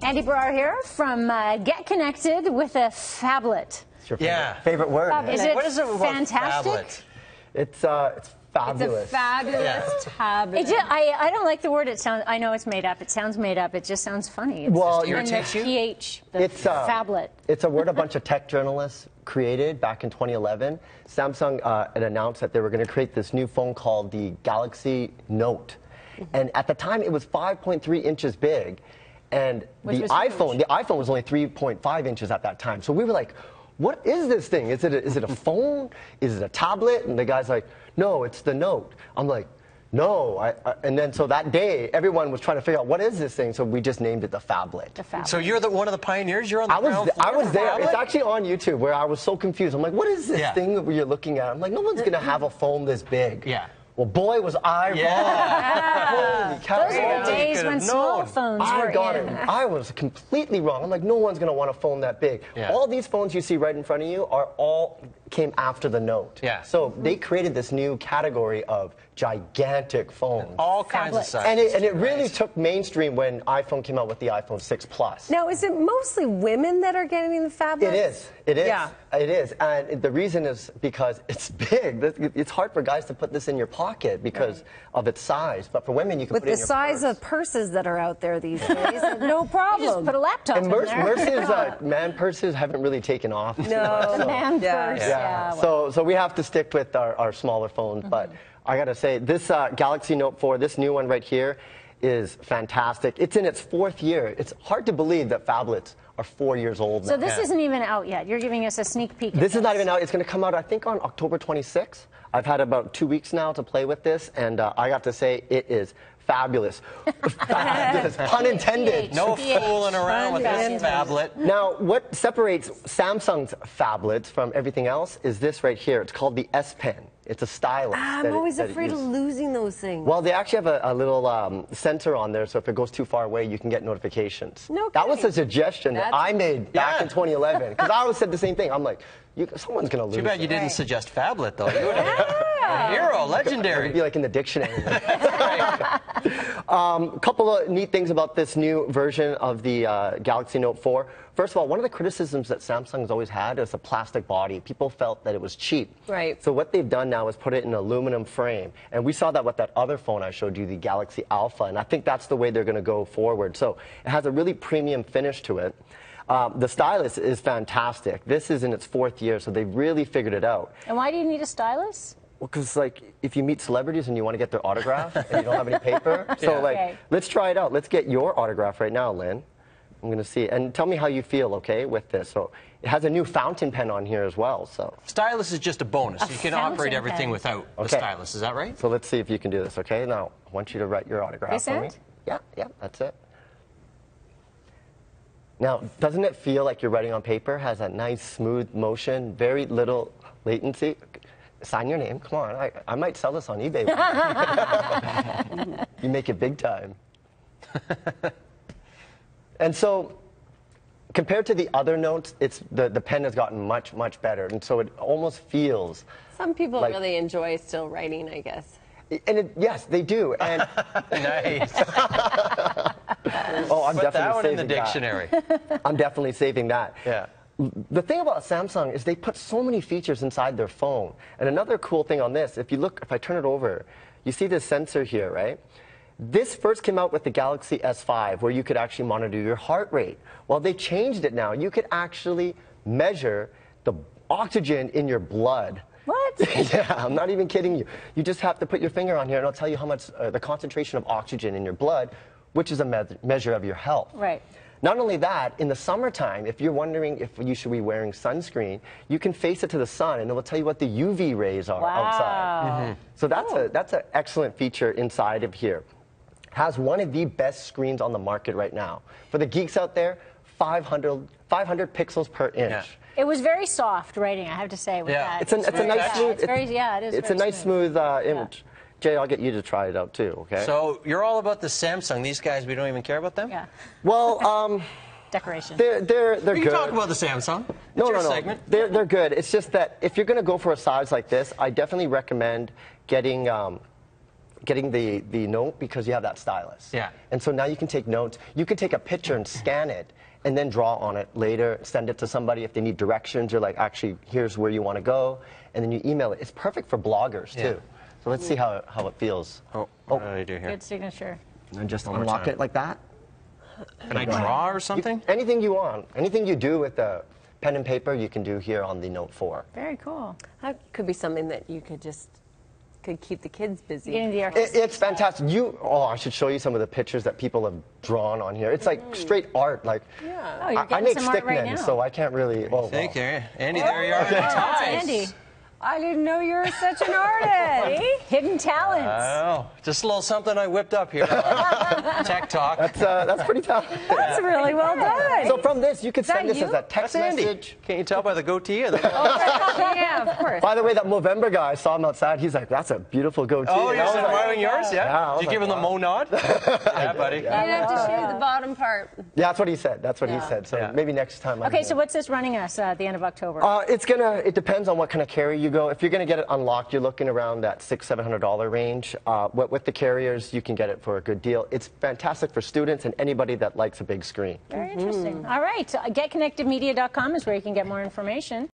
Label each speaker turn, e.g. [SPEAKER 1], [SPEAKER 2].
[SPEAKER 1] Andy Baryer here from GetConnected with a Phablet.
[SPEAKER 2] It's your favorite word.
[SPEAKER 1] Is it
[SPEAKER 3] what is it about
[SPEAKER 1] fantastic?
[SPEAKER 3] Phablets?
[SPEAKER 2] It's fabulous.
[SPEAKER 4] It's a fabulous tablet.
[SPEAKER 1] I don't like the word. It sounds. I know it's made up. It sounds made up. It just sounds funny. It's
[SPEAKER 2] Well,
[SPEAKER 1] just, and the
[SPEAKER 3] irritates you?
[SPEAKER 1] PH, the Phablet.
[SPEAKER 2] It's a word a bunch of tech journalists created back in 2011. Samsung had announced that they were going to create this new phone called the Galaxy Note. And at the time, it was 5.3 inches big. And the iPhone was only 3.5 inches at that time. So we were like, what is this thing? Is it a phone? Is it a tablet? And the guy's like, no, it's the Note. I'm like, no. And then so that day, everyone was trying to figure out what is this thing. So we just named it the Phablet.
[SPEAKER 3] So you're one of the pioneers? You're on the ground floor
[SPEAKER 2] I was there.
[SPEAKER 3] Phablet?
[SPEAKER 2] It's actually on YouTube where I was so confused. I'm like, what is this thing that you're looking at? I'm like, no one's going to have a phone this big.
[SPEAKER 3] Yeah.
[SPEAKER 2] Well, boy, was I wrong. Holy cow.
[SPEAKER 1] Those were the days when small phones were in.
[SPEAKER 2] I was completely wrong. I'm like, no one's going to want a phone that big.
[SPEAKER 3] Yeah.
[SPEAKER 2] All these phones you see right in front of you came after the Note.
[SPEAKER 3] Yeah.
[SPEAKER 2] So they created this new category of gigantic phones.
[SPEAKER 3] All kinds of
[SPEAKER 1] Phablets.
[SPEAKER 3] sizes.
[SPEAKER 2] And it really took mainstream when iPhone came out with the iPhone 6 Plus.
[SPEAKER 4] Now, is it mostly women that are getting the Phablets?
[SPEAKER 2] It is. It is.
[SPEAKER 4] Yeah.
[SPEAKER 2] It is. And the reason is because it's big. It's hard for guys to put this in your pocket because of its size. But for women, you can
[SPEAKER 4] With
[SPEAKER 2] put it in
[SPEAKER 4] the
[SPEAKER 2] your
[SPEAKER 4] size
[SPEAKER 2] purse.
[SPEAKER 4] of purses that are out there these days, no
[SPEAKER 1] You just
[SPEAKER 4] problem.
[SPEAKER 1] put a laptop
[SPEAKER 2] And
[SPEAKER 1] in there.
[SPEAKER 2] man purses haven't really taken off.
[SPEAKER 4] No.
[SPEAKER 1] The man purse.
[SPEAKER 2] Yeah.
[SPEAKER 1] Well.
[SPEAKER 2] So we have to stick with our smaller phones. But I got to say, this Galaxy Note 4, this new one right here, is fantastic. It's in its 4th year. It's hard to believe that Phablets are 4 years old now.
[SPEAKER 1] So this isn't even out yet. You're giving us a sneak peek.
[SPEAKER 2] This is not even out. It's going to come out, I think, on October 26th. I've had about 2 weeks now to play with this, and I got to say, it is fabulous. Fabulous, pun intended.
[SPEAKER 3] No fooling around with this Phablet.
[SPEAKER 2] Now, what separates Samsung's Phablets from everything else is this right here. It's called the S Pen. It's a stylus.
[SPEAKER 4] I'm always afraid of losing those things.
[SPEAKER 2] Well, they actually have a little sensor on there, so if it goes too far away, you can get notifications.
[SPEAKER 4] No
[SPEAKER 2] That was
[SPEAKER 4] kidding.
[SPEAKER 2] a suggestion that I made back in 2011, because I always said the same thing. I'm like, someone's going to lose
[SPEAKER 3] Too bad you
[SPEAKER 2] it.
[SPEAKER 3] didn't suggest Phablet, though. You would have a hero, legendary.
[SPEAKER 2] It'd be like in the dictionary. Couple of neat things about this new version of the Galaxy Note 4. First of all, one of the criticisms that Samsung's always had is the plastic body. People felt that it was cheap.
[SPEAKER 4] Right.
[SPEAKER 2] So what they've done now is put it in an aluminum frame. And we saw that with that other phone I showed you, the Galaxy Alpha. And I think that's the way they're going to go forward. So it has a really premium finish to it. The stylus is fantastic. This is in its 4th year, so they've really figured it out.
[SPEAKER 1] And why do you need a stylus?
[SPEAKER 2] Well, because like if you meet celebrities and you want to get their autograph and you don't have any paper, so like let's try it out. Let's get your autograph right now, Lynn. I'm going to see it. And tell me how you feel, okay, with this. So it has a new fountain pen on here as well. So
[SPEAKER 3] Stylus is just a bonus. You can operate
[SPEAKER 1] fountain
[SPEAKER 3] everything
[SPEAKER 1] pen.
[SPEAKER 3] without the stylus. Is that right?
[SPEAKER 2] So let's see if you can do this, okay? Now, I want you to write your autograph
[SPEAKER 1] This
[SPEAKER 2] for me.
[SPEAKER 1] end?
[SPEAKER 2] Yeah, that's it. Now, doesn't it feel like you're writing on paper? Has a nice, smooth motion, very little latency. Sign your name. Come on. I might sell this on eBay. You make it big time. And so, compared to the other notes, the pen has gotten much, much better. And so it almost feels
[SPEAKER 4] Some people
[SPEAKER 2] like,
[SPEAKER 4] really enjoy still writing, I guess.
[SPEAKER 2] And yes, they do. And
[SPEAKER 3] Nice.
[SPEAKER 2] oh, I'm
[SPEAKER 3] Put
[SPEAKER 2] definitely
[SPEAKER 3] that one in the
[SPEAKER 2] saving
[SPEAKER 3] dictionary.
[SPEAKER 2] I'm definitely saving that.
[SPEAKER 3] Yeah.
[SPEAKER 2] The thing about Samsung is they put so many features inside their phone. And another cool thing on this, if I turn it over, you see this sensor here, right? This first came out with the Galaxy S5, where you could actually monitor your heart rate. Well, they changed it now. You could actually measure the oxygen in your blood.
[SPEAKER 1] What?
[SPEAKER 2] Yeah, I'm not even kidding you. You just have to put your finger on here, and it'll tell you how much the concentration of oxygen in your blood, which is a measure of your health.
[SPEAKER 1] Right.
[SPEAKER 2] Not only that, in the summertime, if you're wondering if you should be wearing sunscreen, you can face it to the sun, and it will tell you what the UV rays are outside. So that's an excellent feature inside of here. Has one of the best screens on the market right now. For the geeks out there, 500 pixels per inch.
[SPEAKER 3] Yeah.
[SPEAKER 1] It was very soft writing, I have to say, with that.
[SPEAKER 2] It's a nice smooth.
[SPEAKER 1] It's very, yeah, it is.
[SPEAKER 2] It's a nice smooth image. Jay, I'll get you to try it out too. Okay.
[SPEAKER 3] So you're all about the Samsung. These guys, we don't even care about them.
[SPEAKER 1] Yeah.
[SPEAKER 2] Well,
[SPEAKER 1] Decoration.
[SPEAKER 2] they're
[SPEAKER 3] We
[SPEAKER 2] good.
[SPEAKER 3] can talk about the Samsung. It's
[SPEAKER 2] No.
[SPEAKER 3] your segment.
[SPEAKER 2] They're good. It's just that if you're going to go for a size like this, I definitely recommend getting getting the note because you have that stylus.
[SPEAKER 3] Yeah.
[SPEAKER 2] And so now you can take notes. You can take a picture and scan it and then draw on it later, send it to somebody if they need directions. You're like, actually, here's where you want to go. And then you email it. It's perfect for bloggers, too. So let's see how it feels.
[SPEAKER 3] Oh, what did I do here?
[SPEAKER 1] Good signature.
[SPEAKER 2] And just
[SPEAKER 3] One more
[SPEAKER 2] unlock
[SPEAKER 3] time.
[SPEAKER 2] it like that.
[SPEAKER 3] Can I draw or something?
[SPEAKER 2] Anything you want. Anything you do with the pen and paper, you can do here on the Note 4.
[SPEAKER 1] Very cool.
[SPEAKER 4] That could be something that you could keep the kids busy.
[SPEAKER 1] Getting the artistic
[SPEAKER 2] It's fantastic. I should show you some of the pictures that people have drawn on here. It's like straight art. Like,
[SPEAKER 1] Oh, you're
[SPEAKER 2] I
[SPEAKER 1] getting
[SPEAKER 2] make
[SPEAKER 1] some art
[SPEAKER 2] stick
[SPEAKER 1] right
[SPEAKER 2] men,
[SPEAKER 1] now.
[SPEAKER 2] so I can't really. Oh,
[SPEAKER 3] Thank
[SPEAKER 2] well.
[SPEAKER 3] you. Andy, there you are.
[SPEAKER 1] That's Andy.
[SPEAKER 4] I didn't know you were such an artist.
[SPEAKER 1] Hidden talents.
[SPEAKER 3] Oh, just a little something I whipped up here. TechTalk.
[SPEAKER 2] That's pretty tough.
[SPEAKER 4] That's really well done.
[SPEAKER 2] So from this, you could
[SPEAKER 4] that
[SPEAKER 2] send this
[SPEAKER 4] you?
[SPEAKER 2] as a text
[SPEAKER 3] That's Andy.
[SPEAKER 2] message.
[SPEAKER 3] Can't you tell by the goatee?
[SPEAKER 4] Yeah, of course.
[SPEAKER 2] By the way, that Movember guy, I saw him outside. He's like, that's a beautiful goatee.
[SPEAKER 3] Oh,
[SPEAKER 2] And
[SPEAKER 3] you're
[SPEAKER 2] I was like,
[SPEAKER 3] admiring yours?
[SPEAKER 2] Yeah, I
[SPEAKER 3] Yeah.
[SPEAKER 2] was
[SPEAKER 3] Did you give him
[SPEAKER 2] like,
[SPEAKER 3] the mo nod? Yeah, buddy.
[SPEAKER 4] You didn't have to shave the bottom part.
[SPEAKER 2] Yeah, that's what he said. That's what he said. So
[SPEAKER 3] Yeah.
[SPEAKER 2] maybe next time.
[SPEAKER 1] Okay, so what's this running us at the end of October?
[SPEAKER 2] It depends on what kind of carrier you go. If you're gonna get it unlocked, you're looking around that $600-700 range. With the carriers, you can get it for a good deal. It's fantastic for students and anybody that likes a big screen.
[SPEAKER 1] Very interesting. All right, so GetConnectedMedia.com is where you can get more information.